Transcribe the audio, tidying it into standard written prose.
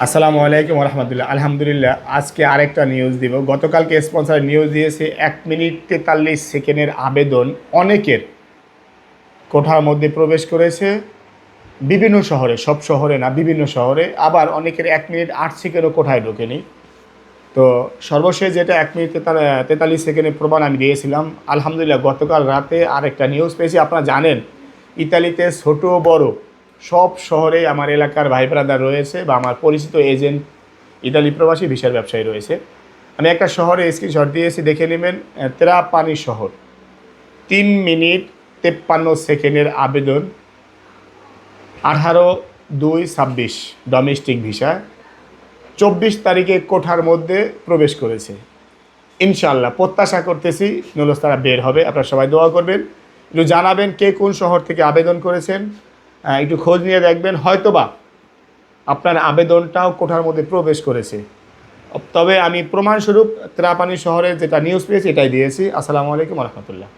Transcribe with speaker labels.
Speaker 1: আসসালামু আলাইকুম রহমতুল্লাহ। আলহামদুলিল্লাহ, আজকে আরেকটা নিউজ দিব। গতকালকে স্পন্সর নিউজ দিয়েছে 1 মিনিট 43 সেকেন্ডের আবেদন অনেকের কোঠার মধ্যে প্রবেশ করেছে বিভিন্ন শহরে, সব শহরে না, বিভিন্ন শহরে। আবার অনেকের 1 মিনিট 8 সেকেন্ডও কোঠায় ঢোকেনি। তো সর্বশেষ যেটা 1 মিনিট 43 সেকেন্ডের প্রমাণ আমি দিয়েছিলাম, আলহামদুলিল্লাহ গতকাল রাতে আরেকটা নিউজ পেয়েছি। আপনারা জানেন ইতালিতে ছোট বড় সব শহরে আমার এলাকার ভাই ব্রাদার রয়েছে বা আমার পরিচিত এজেন্ট ইতালি প্রবাসী ভিসার ব্যবসায়ী রয়েছে। আমি একটা শহরে স্ক্রিনশট দিয়েছি, দেখে নেবেন। ত্রাপানি শহর, 3 মিনিট 53 সেকেন্ডের আবেদন, 18/2/26 ডোমেস্টিক ভিসা, 24 তারিখে কোঠার মধ্যে প্রবেশ করেছে। ইনশাআল্লাহ প্রত্যাশা করতেছি নলস তারা বের হবে। আপনারা সবাই দোয়া করবেন, একটু জানাবেন কে কোন শহর থেকে আবেদন করেছেন, একটু খোঁজ নিয়ে দেখবেন, হয়তোবা আপনার আবেদনটাও কোঠার মধ্যে প্রবেশ করেছে। তবে আমি প্রমাণস্বরূপ ত্রাপানি শহরের যেটা নিউজ পেয়েছি এটাই দিয়েছি। আসসালামু আলাইকুম রহমতুল্লাহ।